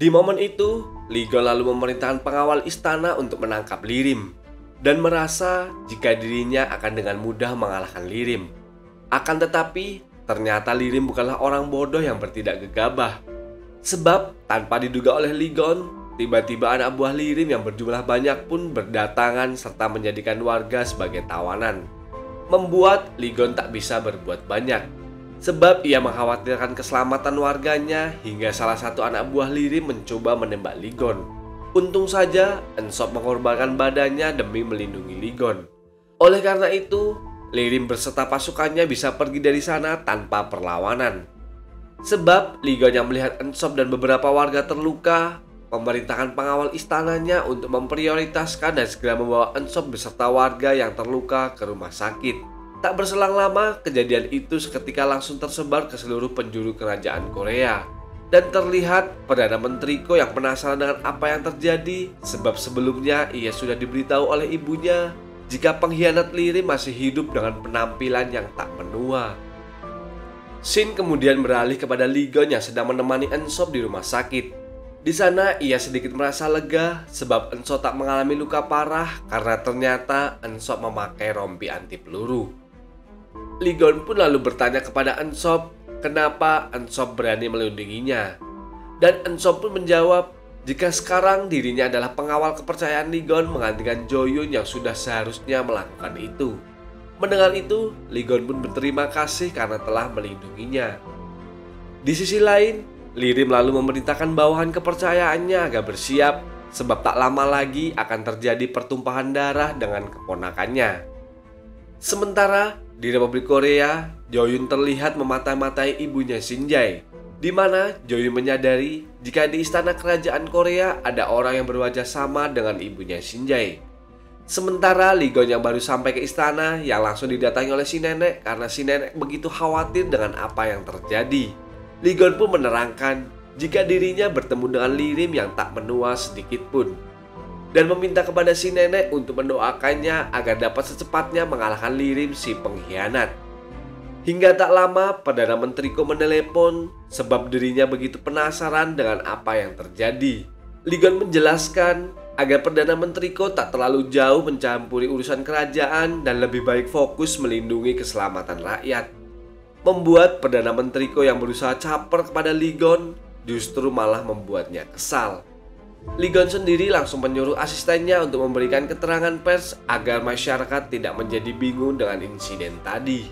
Di momen itu, Ligon lalu memerintahkan pengawal istana untuk menangkap Lirim dan merasa jika dirinya akan dengan mudah mengalahkan Lirim. Akan tetapi, ternyata Lirim bukanlah orang bodoh yang bertindak gegabah. Sebab, tanpa diduga oleh Ligon, tiba-tiba anak buah Lirim yang berjumlah banyak pun berdatangan serta menjadikan warga sebagai tawanan. Membuat Ligon tak bisa berbuat banyak. Sebab ia mengkhawatirkan keselamatan warganya hingga salah satu anak buah Lirim mencoba menembak Ligon. Untung saja Ensop mengorbankan badannya demi melindungi Ligon. Oleh karena itu, Lirim berserta pasukannya bisa pergi dari sana tanpa perlawanan. Sebab Ligon yang melihat Ensop dan beberapa warga terluka, memerintahkan pengawal istananya untuk memprioritaskan dan segera membawa Ensop beserta warga yang terluka ke rumah sakit. Tak berselang lama, kejadian itu seketika langsung tersebar ke seluruh penjuru kerajaan Korea. Dan terlihat Perdana Menteri Ko yang penasaran dengan apa yang terjadi, sebab sebelumnya ia sudah diberitahu oleh ibunya jika pengkhianat Lirim masih hidup dengan penampilan yang tak menua. Shin kemudian beralih kepada Ligon yang sedang menemani Ensop di rumah sakit. Di sana ia sedikit merasa lega sebab Ensop tak mengalami luka parah karena ternyata Ensop memakai rompi anti peluru. Ligon pun lalu bertanya kepada Ensop kenapa Ensop berani melindunginya. Dan Ensop pun menjawab jika sekarang dirinya adalah pengawal kepercayaan Ligon menggantikan Joyun yang sudah seharusnya melakukan itu. Mendengar itu, Ligon pun berterima kasih karena telah melindunginya. Di sisi lain, Lirim lalu memerintahkan bawahan kepercayaannya agar bersiap sebab tak lama lagi akan terjadi pertumpahan darah dengan keponakannya. Sementara di Republik Korea, Joyun terlihat memata-matai ibunya Shinjae, di mana Joyun menyadari jika di istana kerajaan Korea ada orang yang berwajah sama dengan ibunya Shinjae. Sementara Ligon yang baru sampai ke istana yang langsung didatangi oleh si nenek karena si nenek begitu khawatir dengan apa yang terjadi. Ligon pun menerangkan jika dirinya bertemu dengan Lirim yang tak menua sedikit pun, dan meminta kepada si nenek untuk mendoakannya agar dapat secepatnya mengalahkan Lirim si pengkhianat. Hingga tak lama Perdana Menteri Ko menelepon sebab dirinya begitu penasaran dengan apa yang terjadi. Ligon menjelaskan agar Perdana Menteri Ko tak terlalu jauh mencampuri urusan kerajaan dan lebih baik fokus melindungi keselamatan rakyat. Membuat Perdana Menteri Ko yang berusaha caper kepada Ligon justru malah membuatnya kesal. Ligon sendiri langsung menyuruh asistennya untuk memberikan keterangan pers agar masyarakat tidak menjadi bingung dengan insiden tadi.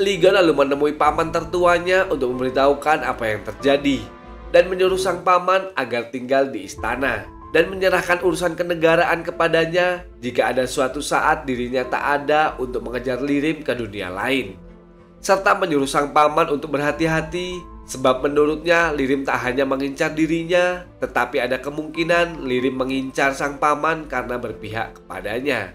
Ligon lalu menemui paman tertuanya untuk memberitahukan apa yang terjadi dan menyuruh sang paman agar tinggal di istana dan menyerahkan urusan kenegaraan kepadanya jika ada suatu saat dirinya tak ada untuk mengejar Lirim ke dunia lain, serta menyuruh sang paman untuk berhati-hati sebab menurutnya Lirim tak hanya mengincar dirinya, tetapi ada kemungkinan Lirim mengincar sang paman karena berpihak kepadanya.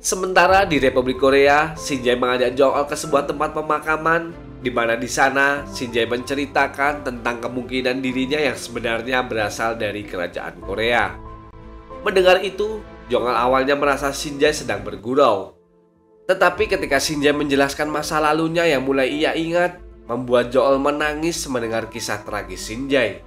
Sementara di Republik Korea, Shinjae mengajak Jong-eol ke sebuah tempat pemakaman, di mana di sana Shinjae menceritakan tentang kemungkinan dirinya yang sebenarnya berasal dari kerajaan Korea. Mendengar itu, Jong-eol awalnya merasa Shinjae sedang bergurau. Tetapi ketika Shinjae menjelaskan masa lalunya yang mulai ia ingat, membuat Jong-eol menangis mendengar kisah tragis Shinjae.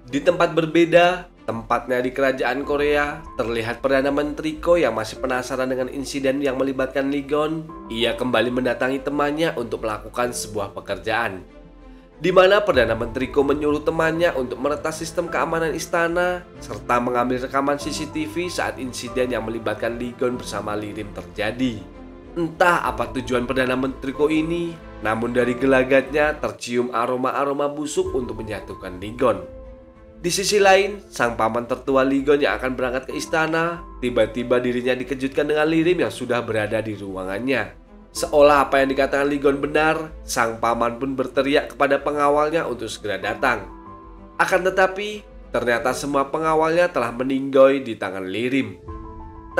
Di tempat berbeda, tempatnya di kerajaan Korea, terlihat Perdana Menteri Ko yang masih penasaran dengan insiden yang melibatkan Ligon. Ia kembali mendatangi temannya untuk melakukan sebuah pekerjaan, di mana Perdana Menteri Ko menyuruh temannya untuk meretas sistem keamanan istana serta mengambil rekaman CCTV saat insiden yang melibatkan Ligon bersama Lirim terjadi. Entah apa tujuan Perdana Menteri Ko ini, namun dari gelagatnya tercium aroma-aroma busuk untuk menjatuhkan Ligon. Di sisi lain, sang paman tertua Ligon yang akan berangkat ke istana, tiba-tiba dirinya dikejutkan dengan Lirim yang sudah berada di ruangannya. Seolah apa yang dikatakan Ligon benar, sang paman pun berteriak kepada pengawalnya untuk segera datang. Akan tetapi, ternyata semua pengawalnya telah meninggoy di tangan Lirim.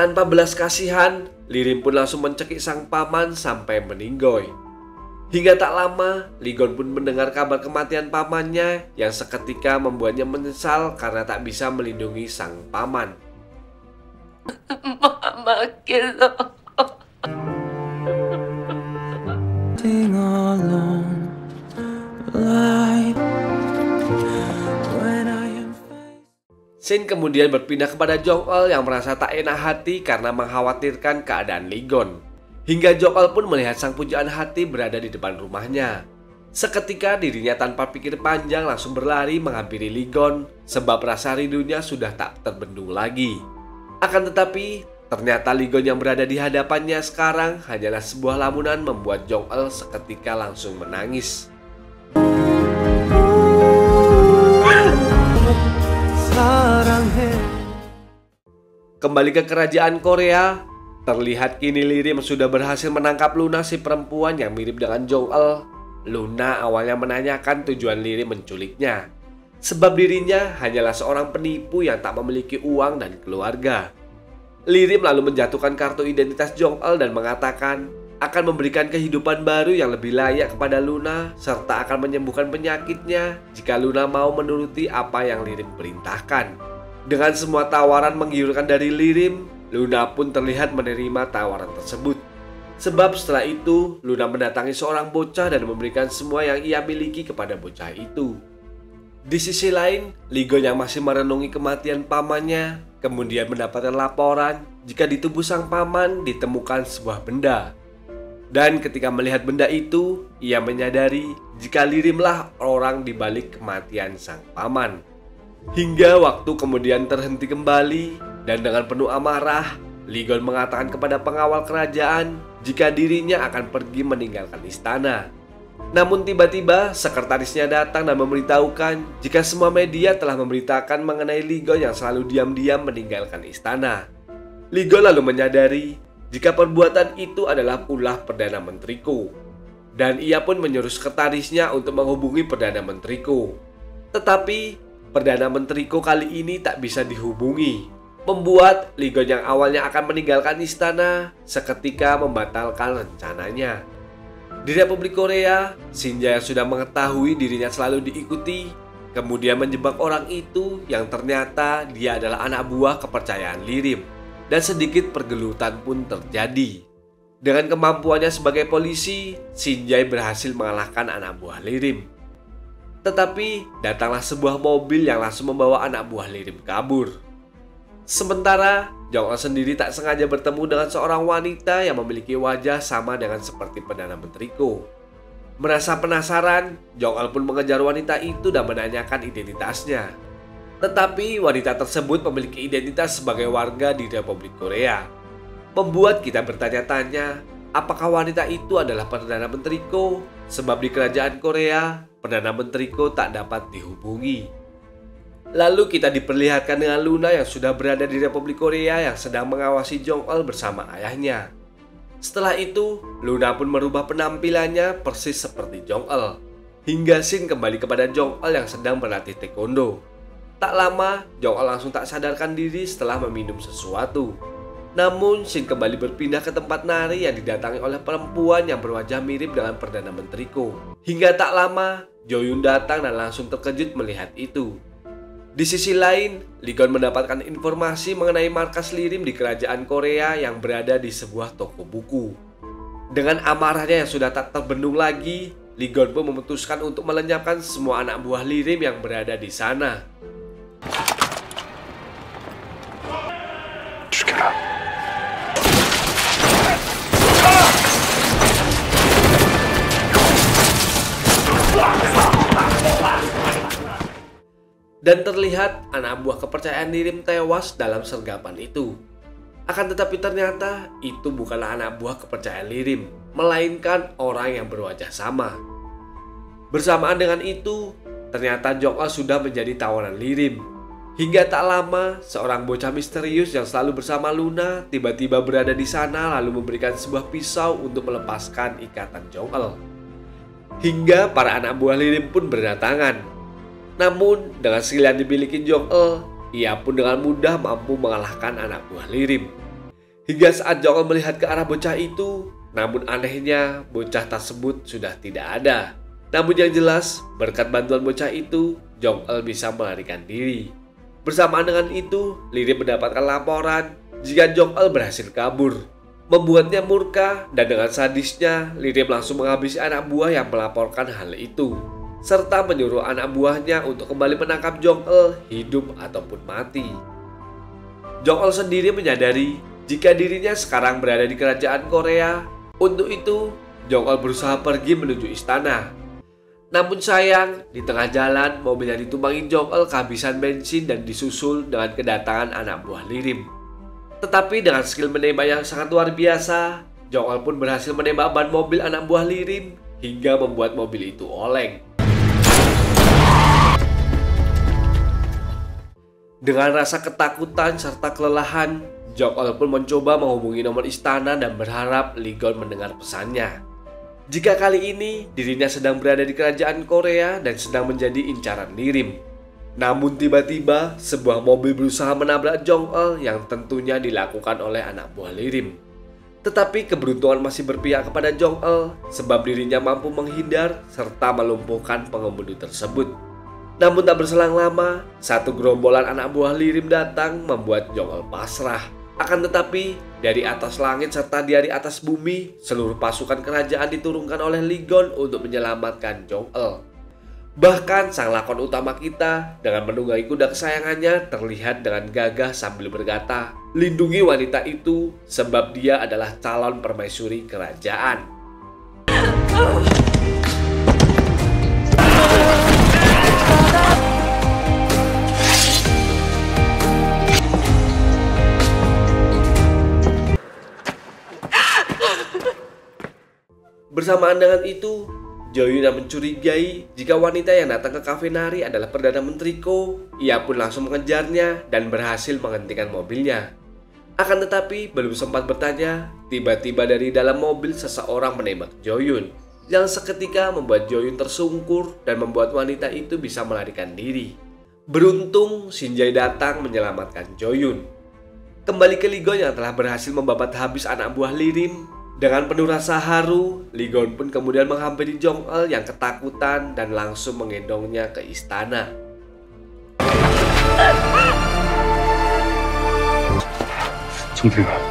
Tanpa belas kasihan, Lirim pun langsung mencekik sang paman sampai meninggoy. Hingga tak lama, Ligon pun mendengar kabar kematian pamannya yang seketika membuatnya menyesal karena tak bisa melindungi sang paman. Shin kemudian berpindah kepada Jong-eul yang merasa tak enak hati karena mengkhawatirkan keadaan Lee-gon. Hingga Jong-eul pun melihat sang pujaan hati berada di depan rumahnya. Seketika dirinya tanpa pikir panjang langsung berlari menghampiri Lee-gon sebab rasa rindunya sudah tak terbendung lagi. Akan tetapi, ternyata Lee-gon yang berada di hadapannya sekarang hanyalah sebuah lamunan membuat Jong-eul seketika langsung menangis. Kembali ke kerajaan Korea, terlihat kini Lirim sudah berhasil menangkap Luna, si perempuan yang mirip dengan Jong-eul. Luna awalnya menanyakan tujuan Lirim menculiknya, sebab dirinya hanyalah seorang penipu yang tak memiliki uang dan keluarga. Lirim lalu menjatuhkan kartu identitas Jong-eul dan mengatakan akan memberikan kehidupan baru yang lebih layak kepada Luna serta akan menyembuhkan penyakitnya jika Luna mau menuruti apa yang Lirim perintahkan. Dengan semua tawaran menggiurkan dari Lirim, Luna pun terlihat menerima tawaran tersebut. Sebab setelah itu, Luna mendatangi seorang bocah dan memberikan semua yang ia miliki kepada bocah itu. Di sisi lain, Lee-gon yang masih merenungi kematian pamannya, kemudian mendapatkan laporan jika di tubuh sang paman ditemukan sebuah benda. Dan ketika melihat benda itu, ia menyadari jika Lirimlah orang di balik kematian sang paman. Hingga waktu kemudian terhenti kembali dan dengan penuh amarah, Lee-gon mengatakan kepada pengawal kerajaan jika dirinya akan pergi meninggalkan istana. Namun tiba-tiba sekretarisnya datang dan memberitahukan jika semua media telah memberitakan mengenai Lee-gon yang selalu diam-diam meninggalkan istana. Lee-gon lalu menyadari jika perbuatan itu adalah ulah Perdana Menteriku. Dan ia pun menyuruh sekretarisnya untuk menghubungi Perdana Menteriku. Tetapi Perdana Menteriku kali ini tak bisa dihubungi, membuat Lee-gon yang awalnya akan meninggalkan istana seketika membatalkan rencananya. Di Republik Korea, Shinja yang sudah mengetahui dirinya selalu diikuti, kemudian menjebak orang itu yang ternyata dia adalah anak buah kepercayaan Lirim, dan sedikit pergelutan pun terjadi. Dengan kemampuannya sebagai polisi, Shinja berhasil mengalahkan anak buah Lirim. Tetapi datanglah sebuah mobil yang langsung membawa anak buah Lirim kabur. Sementara Jong-eul sendiri tak sengaja bertemu dengan seorang wanita yang memiliki wajah sama dengan seperti Perdana Menteriku. Merasa penasaran, Jong-eul pun mengejar wanita itu dan menanyakan identitasnya. Tetapi wanita tersebut memiliki identitas sebagai warga di Republik Korea, membuat kita bertanya-tanya apakah wanita itu adalah Perdana Menteriku, sebab di kerajaan Korea Perdana Menteriku tak dapat dihubungi. Lalu kita diperlihatkan dengan Luna yang sudah berada di Republik Korea yang sedang mengawasi Jong-eul bersama ayahnya. Setelah itu, Luna pun merubah penampilannya persis seperti Jong-eul. Hingga Shin kembali kepada Jong-eul yang sedang berlatih taekwondo. Tak lama, Jong-eul langsung tak sadarkan diri setelah meminum sesuatu. Namun, Shin kembali berpindah ke tempat nari yang didatangi oleh perempuan yang berwajah mirip dengan Perdana Menteriku. Hingga tak lama, Jo-yoon datang dan langsung terkejut melihat itu. Di sisi lain, Lee-gon mendapatkan informasi mengenai markas Lirim di kerajaan Korea yang berada di sebuah toko buku. Dengan amarahnya yang sudah tak terbendung lagi, Lee-gon pun memutuskan untuk melenyapkan semua anak buah Lirim yang berada di sana. Dan terlihat anak buah kepercayaan Lirim tewas dalam sergapan itu. Akan tetapi ternyata itu bukanlah anak buah kepercayaan Lirim, melainkan orang yang berwajah sama. Bersamaan dengan itu, ternyata Jong-eul sudah menjadi tawanan Lirim. Hingga tak lama, seorang bocah misterius yang selalu bersama Luna tiba-tiba berada di sana lalu memberikan sebuah pisau untuk melepaskan ikatan Jong-eul. Hingga para anak buah Lirim pun berdatangan. Namun, dengan skill yang dimiliki Jong-eul, ia pun dengan mudah mampu mengalahkan anak buah Lirim. Hingga saat Jong-eul melihat ke arah bocah itu, namun anehnya bocah tersebut sudah tidak ada. Namun yang jelas, berkat bantuan bocah itu, Jong-eul bisa melarikan diri. Bersamaan dengan itu, Lirim mendapatkan laporan jika Jong-eul berhasil kabur. Membuatnya murka dan dengan sadisnya, Lirim langsung menghabisi anak buah yang melaporkan hal itu. serta menyuruh anak buahnya untuk kembali menangkap Jong-el hidup ataupun mati. Jong-el sendiri menyadari jika dirinya sekarang berada di kerajaan Korea. Untuk itu, Jong-el berusaha pergi menuju istana. Namun sayang, di tengah jalan mobil yang ditumpangi Jong-el kehabisan bensin dan disusul dengan kedatangan anak buah Lirim. Tetapi dengan skill menembak yang sangat luar biasa, Jong-el pun berhasil menembak ban mobil anak buah Lirim hingga membuat mobil itu oleng. Dengan rasa ketakutan serta kelelahan, Jong-el pun mencoba menghubungi nomor istana dan berharap Lee Gon mendengar pesannya. Jika kali ini dirinya sedang berada di kerajaan Korea dan sedang menjadi incaran Lirim. Namun tiba-tiba sebuah mobil berusaha menabrak Jong-el yang tentunya dilakukan oleh anak buah Lirim. Tetapi keberuntungan masih berpihak kepada Jong-el sebab dirinya mampu menghindar serta melumpuhkan pengemudi tersebut. Namun tak berselang lama, satu gerombolan anak buah Lirim datang membuat Jong-el pasrah. Akan tetapi, dari atas langit serta dari atas bumi, seluruh pasukan kerajaan diturunkan oleh Lee Gon untuk menyelamatkan Jong-el. Bahkan sang lakon utama kita dengan menunggangi kuda kesayangannya terlihat dengan gagah sambil berkata, "Lindungi wanita itu sebab dia adalah calon permaisuri kerajaan." Bersamaan dengan itu, Jo-yoon yang mencurigai jika wanita yang datang ke kafe nari adalah Perdana Menteri Ko. Ia pun langsung mengejarnya dan berhasil menghentikan mobilnya. Akan tetapi, belum sempat bertanya, tiba-tiba dari dalam mobil seseorang menembak Jo-yoon, yang seketika membuat Jo-yoon tersungkur dan membuat wanita itu bisa melarikan diri. Beruntung, Shin-jae datang menyelamatkan Jo-yoon. Kembali ke Lee Gon yang telah berhasil membabat habis anak buah Lirim. Dengan penuh rasa haru, Lee Gon pun kemudian menghampiri Jong-el yang ketakutan dan langsung menggendongnya ke istana. 정태가